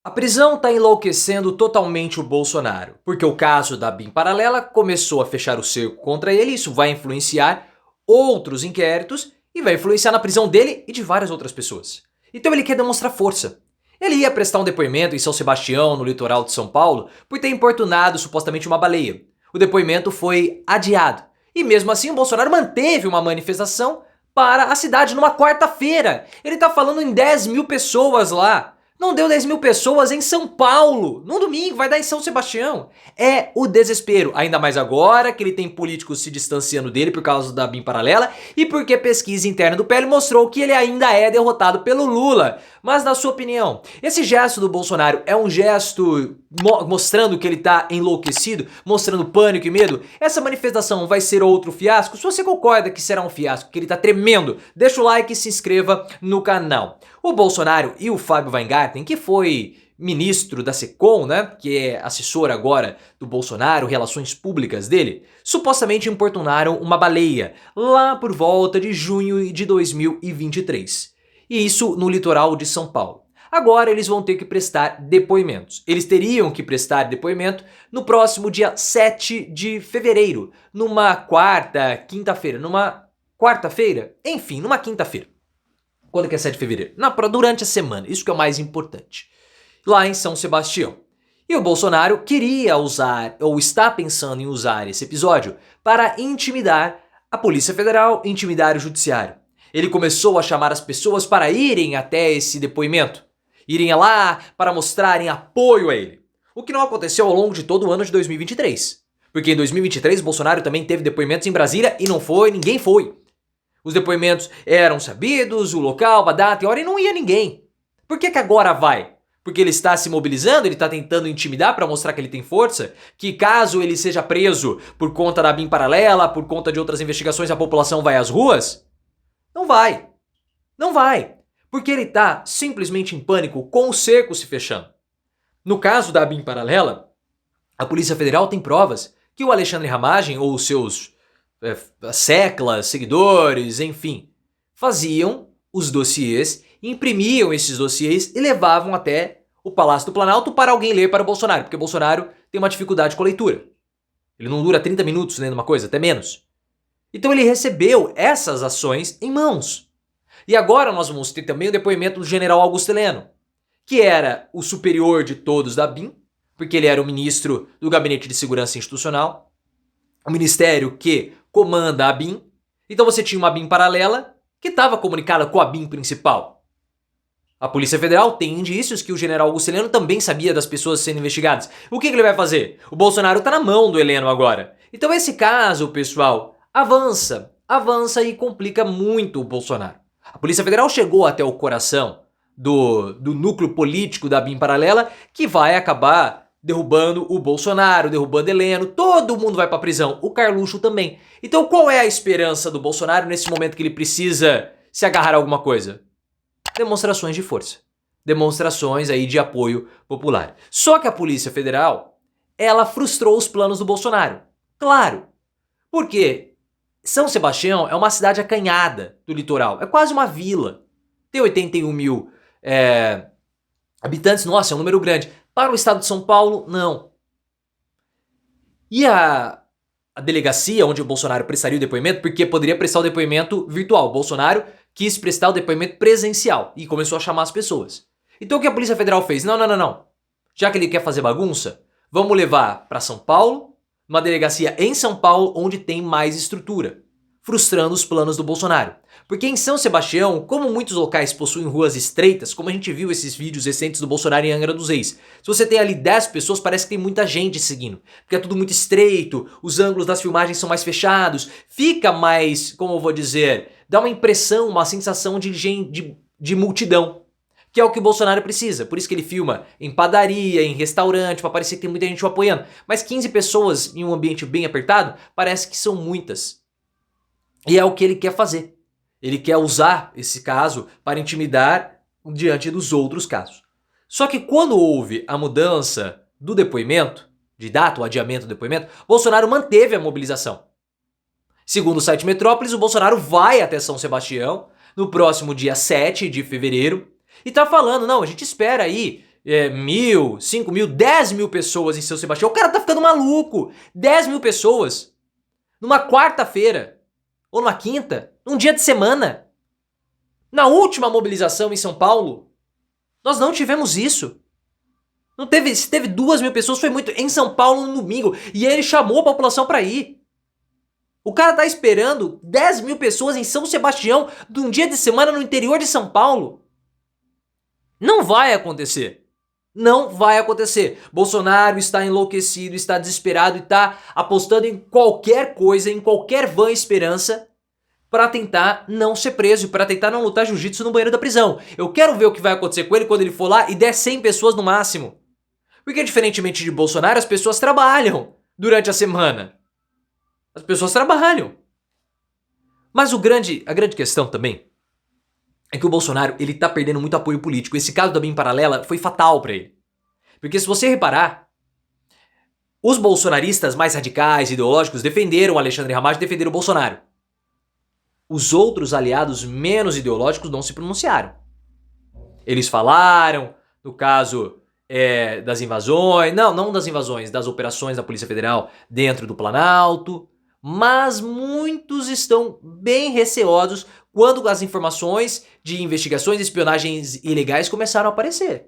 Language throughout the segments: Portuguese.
A prisão está enlouquecendo totalmente o Bolsonaro, porque o caso da BIM Paralela começou a fechar o cerco contra ele, isso vai influenciar outros inquéritos e vai influenciar na prisão dele e de várias outras pessoas. Então ele quer demonstrar força. Ele ia prestar um depoimento em São Sebastião, no litoral de São Paulo, por ter importunado supostamente uma baleia. O depoimento foi adiado. E mesmo assim o Bolsonaro manteve uma manifestação para a cidade numa quarta-feira. Ele está falando em 10 mil pessoas lá. Não deu 10 mil pessoas em São Paulo, num domingo, vai dar em São Sebastião. É o desespero, ainda mais agora que ele tem políticos se distanciando dele por causa da BIM Paralela e porque a pesquisa interna do PL mostrou que ele ainda é derrotado pelo Lula. Mas na sua opinião, esse gesto do Bolsonaro é um gesto mostrando que ele tá enlouquecido, mostrando pânico e medo? Essa manifestação vai ser outro fiasco? Se você concorda que será um fiasco, que ele tá tremendo, deixa o like e se inscreva no canal. O Bolsonaro e o Fábio Weingarten, que foi ministro da SECOM, né, que é assessor agora do Bolsonaro, relações públicas dele, supostamente importunaram uma baleia lá por volta de junho de 2023. E isso no litoral de São Paulo. Agora eles vão ter que prestar depoimentos. Eles teriam que prestar depoimento no próximo dia 7 de fevereiro, numa quinta-feira, enfim, numa quinta-feira. Quando que é 7 de fevereiro? Durante a semana, isso que é o mais importante. Lá em São Sebastião. E o Bolsonaro queria usar, ou está pensando em usar esse episódio para intimidar a Polícia Federal, intimidar o Judiciário. Ele começou a chamar as pessoas para irem até esse depoimento. Irem lá para mostrarem apoio a ele. O que não aconteceu ao longo de todo o ano de 2023. Porque em 2023 Bolsonaro também teve depoimentos em Brasília e não foi, ninguém foi. Os depoimentos eram sabidos, o local, a data e a hora, e não ia ninguém. Por que agora vai? Porque ele está se mobilizando, ele está tentando intimidar para mostrar que ele tem força? Que caso ele seja preso por conta da BIM Paralela, por conta de outras investigações, a população vai às ruas? Não vai. Não vai. Porque ele está simplesmente em pânico com o cerco se fechando. No caso da BIM Paralela, a Polícia Federal tem provas que o Alexandre Ramagem ou os seus seclas, seguidores, enfim, faziam os dossiês, imprimiam esses dossiês e levavam até o Palácio do Planalto para alguém ler para o Bolsonaro, porque o Bolsonaro tem uma dificuldade com a leitura. Ele não dura 30 minutos lendo uma coisa, até menos. Então ele recebeu essas ações em mãos. E agora nós vamos ter também o depoimento do general Augusto Heleno, que era o superior de todos da BIM, porque ele era o ministro do Gabinete de Segurança Institucional, o ministério que comanda a BIM. Então você tinha uma BIM paralela que estava comunicada com a BIM principal. A Polícia Federal tem indícios que o general Augusto Heleno também sabia das pessoas sendo investigadas. O que ele vai fazer? O Bolsonaro está na mão do Heleno agora. Então esse caso, pessoal, avança e complica muito o Bolsonaro. A Polícia Federal chegou até o coração do núcleo político da BIM paralela, que vai acabar derrubando o Bolsonaro, derrubando Heleno, todo mundo vai pra prisão, o Carluxo também. Então qual é a esperança do Bolsonaro nesse momento que ele precisa se agarrar a alguma coisa? Demonstrações de força. Demonstrações aí de apoio popular. Só que a Polícia Federal, ela frustrou os planos do Bolsonaro. Claro. Porque São Sebastião é uma cidade acanhada do litoral. É quase uma vila. Tem 81 mil habitantes. Nossa, é um número grande. Para o estado de São Paulo, não. E a delegacia onde o Bolsonaro prestaria o depoimento, porque poderia prestar o depoimento virtual. O Bolsonaro quis prestar o depoimento presencial e começou a chamar as pessoas. Então o que a Polícia Federal fez? Não. Já que ele quer fazer bagunça, vamos levar para São Paulo, uma delegacia em São Paulo onde tem mais estrutura, frustrando os planos do Bolsonaro. Porque em São Sebastião, como muitos locais possuem ruas estreitas, como a gente viu esses vídeos recentes do Bolsonaro em Angra dos Reis, se você tem ali 10 pessoas, parece que tem muita gente seguindo. Porque é tudo muito estreito, os ângulos das filmagens são mais fechados, fica mais, como eu vou dizer, dá uma impressão, uma sensação de multidão. Que é o que o Bolsonaro precisa, por isso que ele filma em padaria, em restaurante, para parecer que tem muita gente o apoiando. Mas 15 pessoas em um ambiente bem apertado, parece que são muitas. E é o que ele quer fazer. Ele quer usar esse caso para intimidar diante dos outros casos. Só que quando houve a mudança do depoimento, de data, o adiamento do depoimento, Bolsonaro manteve a mobilização. Segundo o site Metrópolis, o Bolsonaro vai até São Sebastião no próximo dia 7 de fevereiro e tá falando, não, a gente espera aí 1.000, 5.000, 10.000 pessoas em São Sebastião. O cara tá ficando maluco. 10.000 pessoas numa quarta-feira ou numa quinta, num dia de semana. Na última mobilização em São Paulo, nós não tivemos isso. Não teve, se teve 2.000 pessoas, foi muito. Em São Paulo no domingo. E ele chamou a população pra ir. O cara tá esperando 10.000 pessoas em São Sebastião de um dia de semana no interior de São Paulo. Não vai acontecer. Não vai acontecer. Bolsonaro está enlouquecido, está desesperado e está apostando em qualquer coisa, em qualquer vã esperança para tentar não ser preso e para tentar não lutar jiu-jitsu no banheiro da prisão. Eu quero ver o que vai acontecer com ele quando ele for lá e der 100 pessoas no máximo. Porque diferentemente de Bolsonaro, as pessoas trabalham durante a semana. As pessoas trabalham. Mas a grande questão também é que o Bolsonaro, ele tá perdendo muito apoio político. Esse caso da BIM paralela foi fatal para ele. Porque se você reparar, os bolsonaristas mais radicais, ideológicos, defenderam o Alexandre Ramagem e defenderam o Bolsonaro. Os outros aliados menos ideológicos não se pronunciaram. Eles falaram, no caso das invasões, não das invasões, das operações da Polícia Federal dentro do Planalto, mas muitos estão bem receosos quando as informações de investigações e espionagens ilegais começaram a aparecer.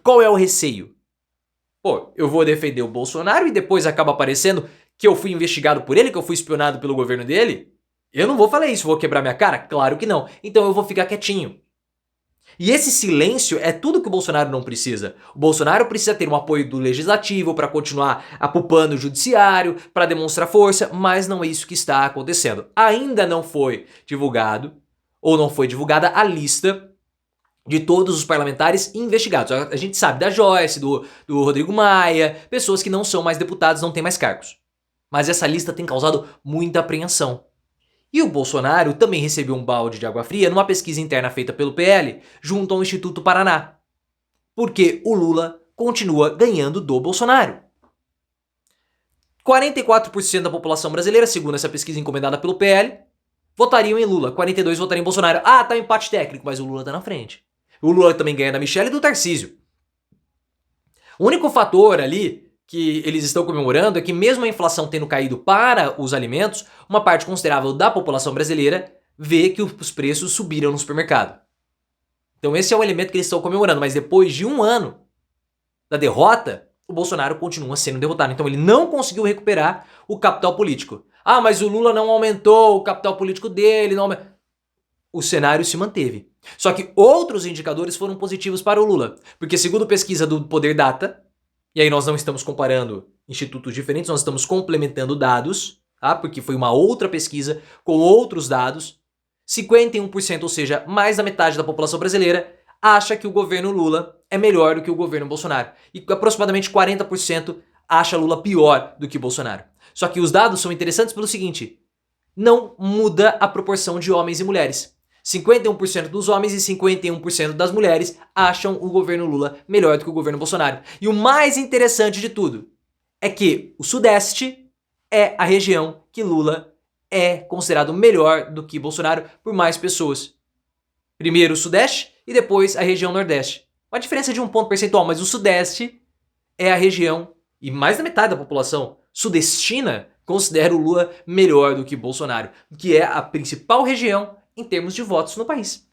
Qual é o receio? Pô, eu vou defender o Bolsonaro e depois acaba aparecendo que eu fui investigado por ele, que eu fui espionado pelo governo dele? Eu não vou falar isso, vou quebrar minha cara? Claro que não. Então eu vou ficar quietinho. E esse silêncio é tudo que o Bolsonaro não precisa. O Bolsonaro precisa ter um apoio do legislativo para continuar apupando o judiciário, para demonstrar força, mas não é isso que está acontecendo. Ainda não foi divulgado, ou não foi divulgada a lista de todos os parlamentares investigados. A gente sabe da Joyce, do Rodrigo Maia, pessoas que não são mais deputados, não têm mais cargos. Mas essa lista tem causado muita apreensão. E o Bolsonaro também recebeu um balde de água fria numa pesquisa interna feita pelo PL junto ao Instituto Paraná. Porque o Lula continua ganhando do Bolsonaro. 44% da população brasileira, segundo essa pesquisa encomendada pelo PL, votariam em Lula. 42% votariam em Bolsonaro. Ah, tá um empate técnico, mas o Lula tá na frente. O Lula também ganha da Michelle e do Tarcísio. O único fator ali que eles estão comemorando é que mesmo a inflação tendo caído para os alimentos, uma parte considerável da população brasileira vê que os preços subiram no supermercado. Então esse é o elemento que eles estão comemorando, mas depois de um ano da derrota, o Bolsonaro continua sendo derrotado. Então ele não conseguiu recuperar o capital político. Ah, mas o Lula não aumentou o capital político dele, não... O cenário se manteve. Só que outros indicadores foram positivos para o Lula, porque segundo pesquisa do Poder Data, e aí nós não estamos comparando institutos diferentes, nós estamos complementando dados, tá? Porque foi uma outra pesquisa com outros dados. 51%, ou seja, mais da metade da população brasileira, acha que o governo Lula é melhor do que o governo Bolsonaro. E aproximadamente 40% acha Lula pior do que Bolsonaro. Só que os dados são interessantes pelo seguinte, não muda a proporção de homens e mulheres. 51% dos homens e 51% das mulheres acham o governo Lula melhor do que o governo Bolsonaro. E o mais interessante de tudo é que o Sudeste é a região que Lula é considerado melhor do que Bolsonaro por mais pessoas. Primeiro o Sudeste e depois a região Nordeste. Uma diferença de 1 ponto percentual, mas o Sudeste é a região, e mais da metade da população sudestina considera o Lula melhor do que Bolsonaro, que é a principal região em termos de votos no país.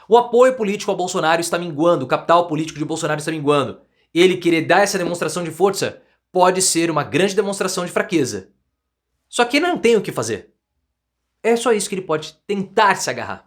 O apoio político ao Bolsonaro está minguando, o capital político de Bolsonaro está minguando. Ele querer dar essa demonstração de força pode ser uma grande demonstração de fraqueza. Só que ele não tem o que fazer. É só isso que ele pode tentar se agarrar.